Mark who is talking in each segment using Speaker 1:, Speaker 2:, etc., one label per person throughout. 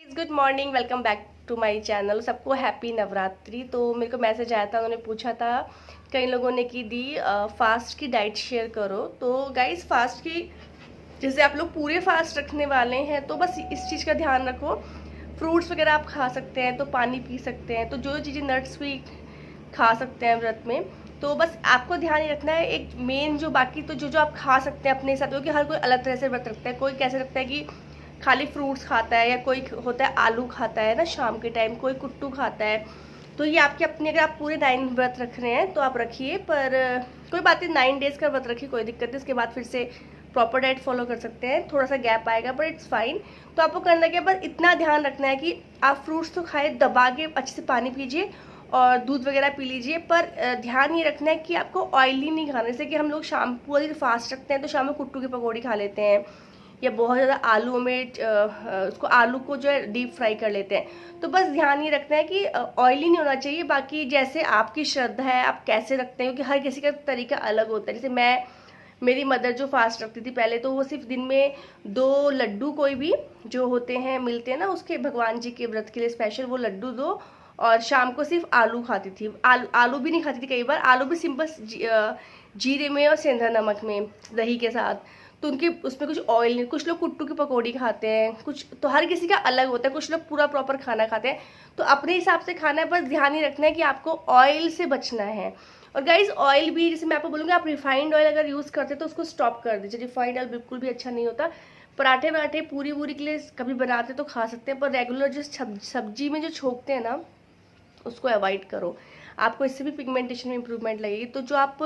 Speaker 1: Good morning, welcome back to my channel. सबको happy Navratri. तो मेरे को मैसेज आया था, उन्होंने पूछा था कई लोगों ने कि दी फास्ट की डाइट शेयर करो। तो गाइस फास्ट की जैसे आप लोग पूरे फास्ट रखने वाले हैं तो बस इस चीज़ का ध्यान रखो। फ्रूट्स वगैरह आप खा सकते हैं, तो पानी पी सकते हैं, तो जो चीज़ें नट्स भी खा सकते हैं व्रत में। तो बस आपको ध्यान ही रखना है एक मेन जो बाकी तो जो जो आप खा सकते हैं अपने हिसाब से, क्योंकि हर कोई अलग तरह से व्रत रखता है। कोई कैसे रखता है कि खाली फ्रूट्स खाता है, या कोई होता है आलू खाता है ना शाम के टाइम, कोई कुट्टू खाता है। तो ये आपकी अपनी, अगर आप पूरे 9 व्रत रख रहे हैं तो आप रखिए, पर कोई बात नहीं, 9 डेज का व्रत रखिए, कोई दिक्कत नहीं। उसके बाद फिर से प्रॉपर डाइट फॉलो कर सकते हैं, थोड़ा सा गैप आएगा बट इट्स फाइन। तो आपको करना क्या, बस इतना ध्यान रखना है कि आप फ्रूट्स तो खाए, दबा के अच्छे से पानी पीजिए और दूध वगैरह पी लीजिए। पर ध्यान ये रखना है कि आपको ऑयली नहीं खाना। जैसे कि हम लोग शाम पूरा दिन फास्ट रखते हैं तो शाम में कुट्टू की पकौड़ी खा लेते हैं, या बहुत ज़्यादा आलू में उसको आलू को जो है डीप फ्राई कर लेते हैं। तो बस ध्यान ये रखना है कि ऑयली नहीं होना चाहिए। बाकी जैसे आपकी श्रद्धा है, आप कैसे रखते हैं, क्योंकि हर किसी का तरीका अलग होता है। जैसे मेरी मदर जो फास्ट रखती थी पहले, तो वो सिर्फ दिन में 2 लड्डू कोई भी जो होते हैं मिलते हैं ना उसके भगवान जी के व्रत के लिए स्पेशल, वो लड्डू दो, और शाम को सिर्फ आलू खाती थी। आलू भी नहीं खाती थी, कई बार आलू भी सिंपल जीरे में और सेंधा नमक में दही के साथ। तो उनके उसमें कुछ ऑयल नहीं। कुछ लोग कुट्टू की पकौड़ी खाते हैं, कुछ तो हर किसी का अलग होता है। कुछ लोग पूरा प्रॉपर खाना खाते हैं, तो अपने हिसाब से खाना है। बस ध्यान ही रखना है कि आपको ऑयल से बचना है। और गाइज ऑयल भी, जैसे मैं आपको बोलूँगी, आप रिफाइंड ऑयल अगर यूज़ करते हैं तो उसको स्टॉप कर दीजिए। रिफाइंड ऑयल बिल्कुल भी अच्छा नहीं होता। पराठे वराठे पूरी वूरी के लिए कभी बनाते तो खा सकते हैं, पर रेगुलर जो सब्जी में जो छोंकते हैं ना, उसको अवॉइड करो। आपको इससे भी पिगमेंटेशन में इंप्रूवमेंट लगेगी। तो जो आप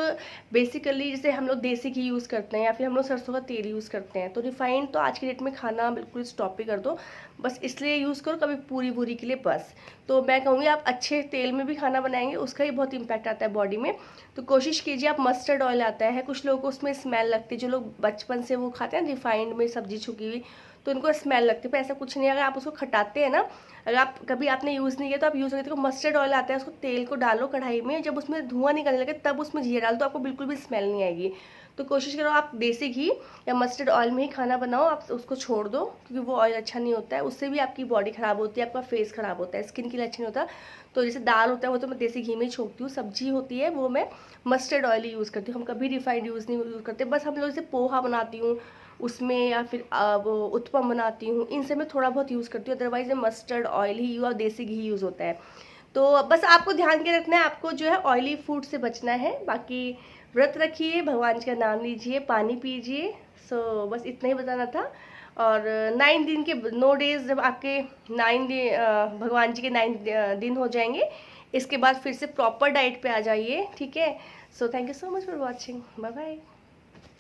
Speaker 1: बेसिकली, जैसे हम लोग देसी घी यूज़ करते हैं या फिर हम लोग सरसों का तेल यूज़ करते हैं, तो रिफाइंड तो आज की डेट में खाना बिल्कुल स्टॉप ही कर दो। बस इसलिए यूज़ करो कभी पूरी पूरी के लिए बस। तो मैं कहूँगी आप अच्छे तेल में भी खाना बनाएंगे, उसका ही बहुत इंपैक्ट आता है बॉडी में। तो कोशिश कीजिए। आप मस्टर्ड ऑयल आता है, कुछ लोगों को उसमें स्मेल लगती है, जो लोग बचपन से वो खाते हैं रिफाइंड में सब्जी छुकी हुई, तो उनको स्मेल लगती है। पर ऐसा कुछ नहीं है। अगर आप उसको खटाते हैं ना, अगर आप कभी आपने यूज़ नहीं किया तो आप यूज़ करिए। तो मस्टर्ड ऑयल आता है, उसको तेल को डालो कढ़ाई में, जब उसमें धुआं निकलने लगे तब उसमें जीरा डालो, तो आपको बिल्कुल भी स्मेल नहीं आएगी। तो कोशिश करो आप देसी घी या मस्टर्ड ऑयल में ही खाना बनाओ। आप उसको छोड़ दो, क्योंकि वो ऑयल अच्छा नहीं होता है, उससे भी आपकी बॉडी ख़राब होती है, आपका फेस ख़राब होता है, स्किन के लिए अच्छा नहीं होता। तो जैसे दाल होता है वो तो मैं देसी घी में ही छोड़ती हूँ, सब्जी होती है वो मैं मस्टर्ड ऑयल ही यूज़ करती हूँ। हम कभी रिफाइंड यूज़ नहीं यूज़ करते। बस हम लोग जैसे पोहा बनाती हूँ उसमें, या फिर वो उत्पम बनाती हूँ, इनसे मैं थोड़ा बहुत यूज़ करती हूँ। अदरवाइज मस्टर्ड ऑयल ही और देसी घी यूज़ होता है। तो बस आपको ध्यान के रखना है, आपको जो है ऑयली फूड से बचना है। बाकी व्रत रखिए, भगवान का नाम लीजिए, पानी पीजिए। सो बस इतना ही बताना था। और 9 दिन के 9 डेज जब आपके 9 दिन भगवान जी के 9 दिन हो जाएंगे, इसके बाद फिर से प्रॉपर डाइट पे आ जाइए, ठीक है। So thank you so much for watching, bye bye.